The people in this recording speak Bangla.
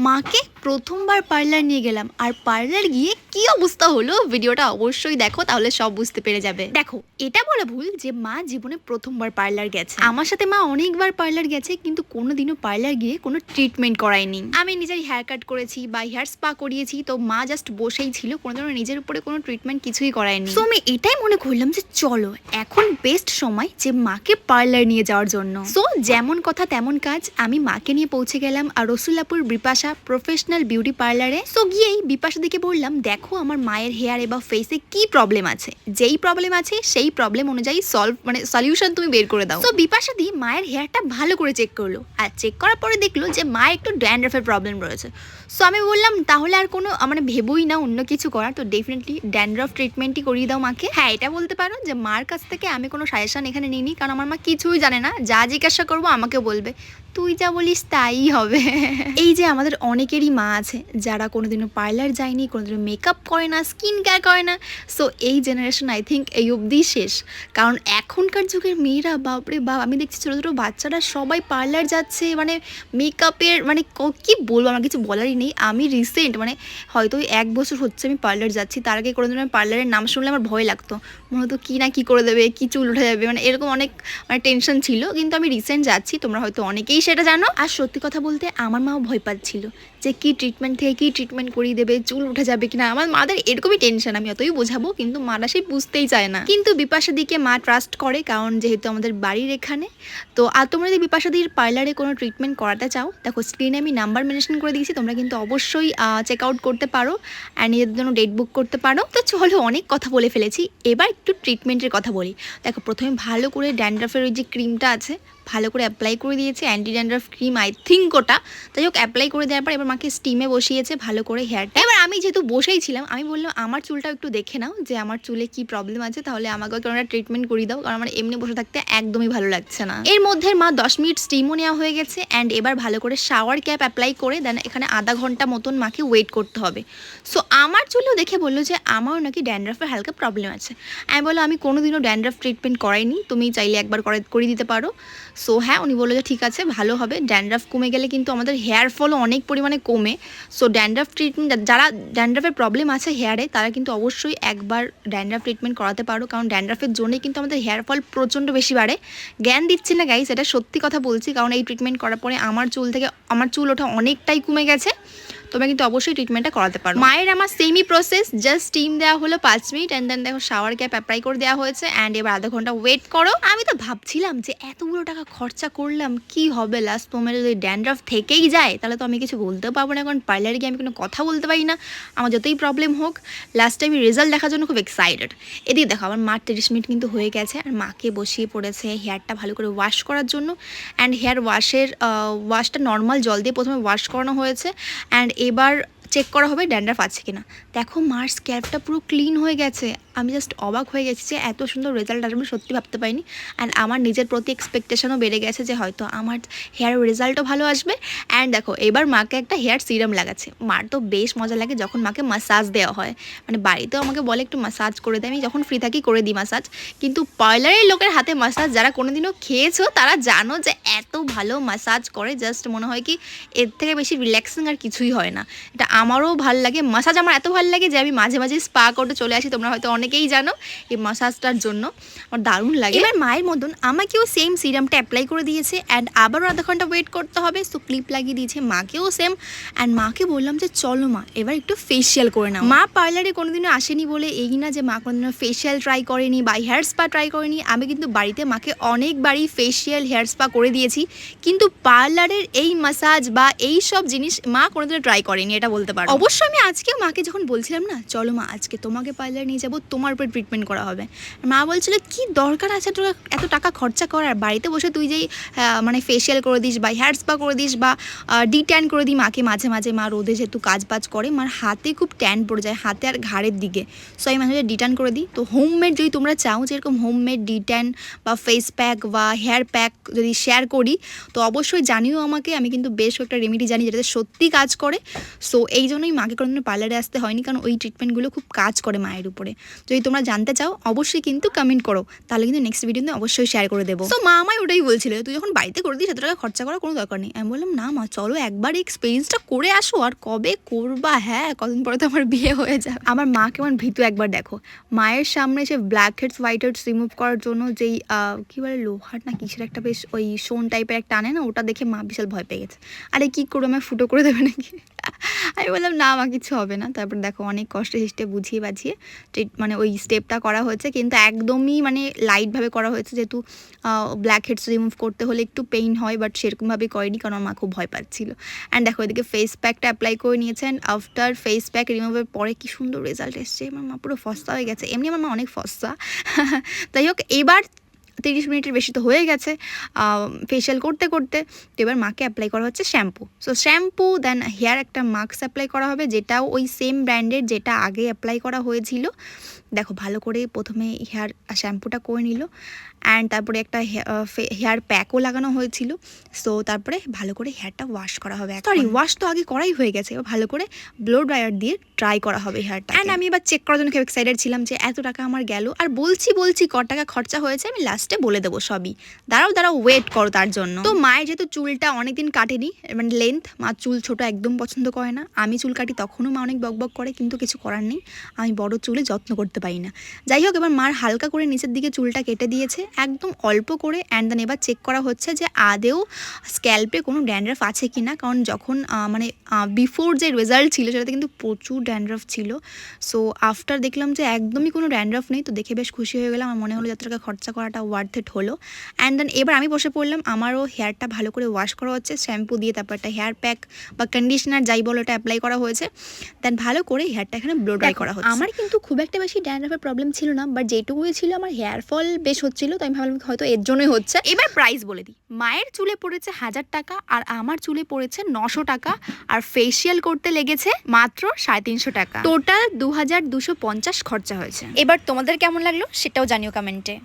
মাকে প্রথমবার পার্লার নিয়ে গেলাম, আর পার্লার গিয়ে কি অবস্থা হলো ভিডিওটা অবশ্যই দেখো, তাহলে সব বুঝতে পেরে যাবে। দেখো, এটা বলা ভুল যে মা জীবনে প্রথমবার পার্লার গেছে। আমার সাথে মা অনেকবার পার্লার গেছে, কিন্তু কোনোদিনও পার্লার গিয়ে কোনো ট্রিটমেন্ট করায়নি। আমি নিজের হেয়ার কাট করেছি বা হেয়ার স্পা করিয়েছি, তো মা জাস্ট বসেই ছিল, কোনোদিনও নিজের উপরে কোনো ট্রিটমেন্ট কিছুই করায়নি। তো আমি এটাই মনে করলাম যে চলো এখন বেস্ট সময় যে মাকে পার্লার নিয়ে যাওয়ার জন্য। সো যেমন কথা তেমন কাজ, আমি মাকে নিয়ে পৌঁছে গেলাম আর রসুল্লাপুর বিপাশা প্রফেশনাল বিউটি পার্লারে। সো গিয়েই বিপাশা দিকে বললাম, দেখো আমার মায়ের হেয়ারে বা ফেসে কি প্রবলেম আছে, যেই প্রবলেম আছে সেই প্রবলেম অনুযায়ী সলিউশন তুমি বের করে দাও। তো বিপাশা দি মায়ের হেয়ারটা ভালো করে চেক করলো, আর চেক করার পরে দেখলো যে মায়ের একটু ড্যান্ড্রাফের প্রবলেম রয়েছে। সো আমি বললাম তাহলে আর কোনো মানে ভেবোই না অন্য কিছু করার, তো ডেফিনেটলি ড্যান্ড্রাফ ট্রিটমেন্টই করিয়ে দাও মাকে। হ্যাঁ, এটা বলতে পারো যে মার কাছ থেকে আমি কোনো সাজেশন এখানে নিইনি, কারণ আমার মা কিছুই জানে না, যা জিজ্ঞাসা করবো আমাকে বলবে তুই যা বলিস তাই হবে। এই যে আমাদের অনেকেরই মা আছে যারা কোনোদিনও পার্লার যায়নি, কোনোদিনও মেকআপ করে না, স্কিন কেয়ার করে না। সো এই জেনারেশন আই থিঙ্ক এই অবধি শেষ, কারণ এখনকার যুগের মেয়েরা বাপরে বাপ, আমি দেখছি ছোটো ছোটো বাচ্চারা সবাই পার্লার যাচ্ছে, মানে মেকআপের মানে কি বলবো, আমার কিছু বলারই নেই। আমি রিসেন্ট মানে হয়তো 1 বছর হচ্ছে আমি পার্লার যাচ্ছি, তার আগে কোনোদিন আমি পার্লারের নাম শুনলে আমার ভয় লাগতো, মনে হতো কী না কী করে দেবে, কী চুল উঠে যাবে, মানে এরকম অনেক মানে টেনশন ছিল। কিন্তু আমি রিসেন্ট যাচ্ছি, তোমরা হয়তো অনেকেই সেটা জানো। আর সত্যি কথা বলতে আমার মাও ভয় পাচ্ছিল যে কী ট্রিটমেন্ট থেকে কী ট্রিটমেন্ট করিয়ে দেবে, চুল উঠে যাবে কিনা। আমার মাদের এরকমই টেনশন, আমি অতই বোঝাবো কিন্তু মারা সেই বুঝতেই চায় না। কিন্তু বিপাশা দিকে মা ট্রাস্ট করে, কারণ যেহেতু আমাদের বাড়ির এখানে। তো আর তোমরা যদি বিপাশা দির পার্লারে কোনো ট্রিটমেন্ট করাতে চাও, দেখো স্ক্রিনে আমি নাম্বার মেনশন করে দিয়েছি, তোমরা কিন্তু অবশ্যই চেক আউট করতে পারো আর নিজেদের জন্য ডেট বুক করতে পারো। তো চলো, অনেক কথা বলে ফেলেছি, এবার একটু ট্রিটমেন্টের কথা বলি। দেখো, প্রথমে ভালো করে ড্যান্ড্রাফের ওই যে ক্রিমটা আছে ভালো করে অ্যাপ্লাই করে দিয়েছে, anti dandruff cream I think ওটা। যাই হোক, অ্যাপ্লাই করে দেওয়ার পর এবার মাকে স্টিমে বসিয়েছে ভালো করে হেয়ারটা। এবার আমি যেহেতু বসেই ছিলাম, আমি বললাম আমার চুলটাও একটু দেখে নাও যে আমার চুলে কি প্রবলেম আছে, তাহলে আমাকেও কোনো একটা ট্রিটমেন্ট করিয়ে দাও, কারণ আমার এমনি বসে থাকতে একদমই ভালো লাগছে না। এর মধ্যে মা 10 মিনিট স্টিমও নেওয়া হয়ে গেছে, অ্যান্ড এবার ভালো করে শাওয়ার ক্যাপ অ্যাপ্লাই করে দেন এখানে আধা ঘন্টা মতন মাকে ওয়েট করতে হবে। সো আমার চুলেও দেখে বললো যে আমারও নাকি ড্যান্ড্রাফের হালকা প্রবলেম আছে। আমি বললো আমি কোনোদিনও ড্যান্ড্রাফ ট্রিটমেন্ট করাইনি, তুমি চাইলে একবার করে দিতে পারো। সো হ্যাঁ, উনি বললো যে ঠিক আছে, ভালো হবে। ড্যান্ড্রাফ কমে গেলে কিন্তু আমাদের হেয়ার ফলও অনেক পরিমাণে কমে। সো ড্যান্ড্রাফ ট্রিটমেন্ট, যারা ড্যান্ড্রাফের প্রবলেম আছে হেয়ারে, তারা কিন্তু অবশ্যই একবার ড্যান্ড্রাফ ট্রিটমেন্ট করাতে পারো, কারণ ড্যান্ড্রাফের জন্যই কিন্তু আমাদের হেয়ার ফল প্রচণ্ড বেশি বাড়ে। জ্ঞান দিচ্ছি না গাইস, এটা সত্যি কথা বলছি, কারণ এই ট্রিটমেন্ট করার পরে আমার চুল ওঠা অনেকটাই কমে গেছে। তোমরা কিন্তু অবশ্যই ট্রিটমেন্টটা করাতে পারো। মায়ের আমার সেমই প্রসেস, জাস্ট স্টিম দেওয়া হলো 5 মিনিট, অ্যান্ড দেন দেখো শাওয়ার ক্যাপ অ্যাপ্লাই করে দেওয়া হয়েছে, অ্যান্ড এবার আধা ঘন্টা ওয়েট করো। আমি তো ভাবছিলাম যে এতগুলো টাকা খরচা করলাম, কি হবে লাস্ট মোমেন্টে যদি ড্যান্ড্রাফ থেকেই যায়, তাহলে তো আমি কিছু বলতেও পারবো না, কারণ পার্লারে গিয়ে আমি কোনো কথা বলতে পারি না, আমার যতই প্রবলেম হোক। লাস্টে আমি রেজাল্ট দেখার জন্য খুব এক্সাইটেড। এদিকে দেখো আমার মার 30 মিনিট কিন্তু হয়ে গেছে, আর মাকে বসিয়ে পড়েছে হেয়ারটা ভালো করে ওয়াশ করার জন্য। অ্যান্ড হেয়ার ওয়াশটা নর্মাল জল দিয়ে প্রথমে ওয়াশ করানো হয়েছে, অ্যান্ড এবার চেক করা হবে ড্যান্ড্রাফ আছে কিনা। দেখো মার স্ক্যাল্পটা পুরো ক্লিন হয়ে গেছে, আমি জাস্ট অবাক হয়ে গেছি যে এত সুন্দর রেজাল্ট আসবে, সত্যি ভাবতে পারিনি। অ্যান্ড আমার নিজের প্রতি এক্সপেকটেশনও বেড়ে গেছে যে হয়তো আমার হেয়ার রেজাল্টও ভালো আসবে। অ্যান্ড দেখো এবার মাকে একটা হেয়ার সিরাম লাগাচ্ছে। মার তো বেশ মজা লাগে যখন মাকে মাসাজ দেওয়া হয়, মানে বাড়িতেও আমাকে বলে একটু মাসাজ করে দেয়, আমি যখন ফ্রি থাকি করে দিই মাসাজ। কিন্তু পার্লারের লোকের হাতে মাসাজ যারা কোনোদিনও খেয়েছো তারা জানো যে এত ভালো মাসাজ করে, জাস্ট মনে হয় কি এর থেকে বেশি রিল্যাক্সিং আর কিছুই হয় না। এটা আমারও ভাল লাগে, মাসাজ আমার এত ভালো লাগে যে আমি মাঝে মাঝে স্পা করতে চলে আসি, তোমরা হয়তো অনেকেই জানো এই মাসাজটার জন্য, আমার দারুণ লাগে। এবার মায়ের মতন আমাকেও সেম সিরামটা অ্যাপ্লাই করে দিয়েছে, অ্যান্ড আবারও আধা ঘন্টা ওয়েট করতে হবে। সো ক্লিপ লাগিয়ে দিয়েছে মাকেও সেম, অ্যান্ড মাকে বললাম যে চলো মা এবার একটু ফেসিয়াল করে নাও। মা পার্লারে কোনোদিনও আসেনি বলে এই না যে মা কোনোদিনও ফেসিয়াল ট্রাই করেনি বা হেয়ার স্পা ট্রাই করেনি। আমি কিন্তু বাড়িতে মাকে অনেকবারই ফেসিয়াল হেয়ার স্পা করে দিয়েছি, কিন্তু পার্লারের এই মাসাজ বা এই সব জিনিস মা কোনোদিনও ট্রাই করেনি, এটা বলতে পারো। অবশ্য আমি আজকেও মাকে যখন বলছিলাম না চলো মা আজকে তোমাকে পার্লার নিয়ে যাবো, তোমার উপরে ট্রিটমেন্ট করা হবে, মা বলছিল কি দরকার আছে এত টাকা খরচা করার, বাড়িতে বসে তুই যেই মানে ফেসিয়াল করে দিস বা হেয়ার স্পা করে দিস বা ডিট্যান করে দিই মাকে। মাঝে মাঝে মা রোদে যেহেতু কাজ বাজ করে, মার হাতে খুব ট্যান পড়ে যায়, হাতে আর ঘাড়ের দিকে। সো আমি মাঝে মাঝে ডিট্যান করে দিই। তো হোমমেড যদি তোমরা চাও যেরকম হোমমেড ডিট্যান বা ফেস প্যাক বা হেয়ার প্যাক যদি শেয়ার করি, তো অবশ্যই জানিও আমাকে, আমি কিন্তু বেশ একটা রেমেডি জানি যেটাতে সত্যি কাজ করে। সো এই জন্যই মাকে কোনোদিনও পার্লারে আসতে হয়নি, কারণ ওই ট্রিটমেন্টগুলো খুব কাজ করে মায়ের উপরে। যদি তোমরা জানতে চাও অবশ্যই কিন্তু কমেন্ট করো, তাহলে কিন্তু নেক্সট ভিডিওতে অবশ্যই শেয়ার করে দেবো। তো মা আমায় ওটাই বলছিল, তুই যখন বাড়িতে করে দিস এত টাকা খরচা করার কোনো দরকার নেই। আমি বললাম না মা, চলো একবার এক্সপিরিয়েন্সটা করে আসো, আর কবে করবা? হ্যাঁ, কদিন পরে তো আমার বিয়ে হয়ে যাবে। আমার মা কেমন ভীতু একবার দেখো, মায়ের সামনে সে black heads white heads remove করার জন্য যেই কী বলে লোহার না কিসের একটা বেশ ওই সোন টাইপের একটা আনে না, ওটা দেখে মা বিশাল ভয় পেয়ে গেছে। আরে কী করবো, আমায় ফুটো করে দেবে নাকি? আমি বললাম না মা, কিছু হবে না। তারপর দেখো অনেক কষ্টে হিসটে বুঝিয়ে বাঝিয়ে মানে ওই স্টেপটা করা হয়েছে, কিন্তু একদমই মানে লাইটভাবে করা হয়েছে, যেহেতু ব্ল্যাক হেডস রিমুভ করতে হলে একটু পেইন হয়, বাট সেরকমভাবে করেনি কারণ আমার মা খুব ভয় পাচ্ছিল। অ্যান্ড দেখো এদিকে ফেস প্যাকটা অ্যাপ্লাই করে নিয়েছেন। আফটার ফেস প্যাক রিমুভের পরে কি সুন্দর রেজাল্ট এসছে, আমার মা পুরো ফর্সা হয়ে গেছে। এমনি আমার মা অনেক ফর্সা। যাই হোক, এবার 30 মিনিটের বেশি তো হয়ে গেছে ফেশিয়াল করতে করতে। তো এবার মাকে অ্যাপ্লাই করা হচ্ছে শ্যাম্পু। সো শ্যাম্পু দেন হেয়ার একটা মাস্ক অ্যাপ্লাই করা হবে, যেটাও ওই সেম ব্র্যান্ডের যেটা আগে অ্যাপ্লাই করা হয়েছিল। দেখো ভালো করে প্রথমে হেয়ার শ্যাম্পুটা করে নিল, অ্যান্ড তারপরে একটা হেয়ার প্যাকও লাগানো হয়েছিল। সো তারপরে ভালো করে হেয়ারটা ওয়াশ করা হবে। সরি, ওয়াশ তো আগে করাই হয়ে গেছে, এবার ভালো করে ব্লো ড্রায়ার দিয়ে ড্রাই করা হবে হেয়ারটা। অ্যান্ড আমি এবার চেক করার জন্য খুব এক্সাইটেড ছিলাম যে এত টাকা আমার গেল, আর বলছি ক টাকা খরচা হয়েছে আমি লাস্টে বলে দেবো সবই। দাঁড়াও ওয়েট করো তার জন্য। তো মায়ের যেহেতু চুলটা অনেকদিন কাটেনি, মানে লেন্থ, মা চুল ছোট একদম পছন্দ করে না। আমি চুল কাটি তখনও মা অনেক বকবক করে, কিন্তু কিছু করার নেই, আমি বড় চুলে যত্ন করতে পারি না। যাই হোক, এবার মার হালকা করে নিচের দিকে চুলটা কেটে দিয়েছে, একদম অল্প করে। অ্যান্ড দেন এবার চেক করা হচ্ছে যে আদেও স্ক্যাল্পে কোনো ড্যান্ড্রাফ আছে কি না, কারণ যখন মানে বিফোর যে রেজাল্ট ছিল সেটাতে কিন্তু প্রচুর ড্যান্ড্রাফ ছিল। সো আফটার দেখলাম যে একদমই কোনো ড্যান্ড্রাফ নেই, তো দেখে বেশ খুশি হয়ে গেলাম। আমার মনে হলো যত টাকা খরচা করাটা ওয়ার্থ ইট হলো। অ্যান্ড দেন এবার আমি বসে পড়লাম, আমারও হেয়ারটা ভালো করে ওয়াশ করা হচ্ছে শ্যাম্পু দিয়ে, তারপর একটা হেয়ার প্যাক বা কন্ডিশনার যাই বলো এটা অ্যাপ্লাই করা হয়েছে। দেন ভালো করে হেয়ারটা এখানে ব্লো ড্রাই করা হচ্ছে। আমার কিন্তু খুব একটা বেশি ড্যান্ড্রাফের প্রবলেম ছিল না, বাট যেটুকুই ছিল আমার হেয়ার ফল বেশ হচ্ছিল, তো আমি ভাবলাম হয়তো এর জন্যই হচ্ছে। এবার প্রাইস বলে দিই, মায়ের চুলে পড়েছে 1000 টাকা, আর আমার চুলে পড়েছে 900 টাকা, আর ফেসিয়াল করতে লেগেছে মাত্র 350 টাকা। টোটাল 2250 খরচা হয়েছে। এবার তোমাদের কেমন লাগলো সেটাও জানিও কমেন্টে।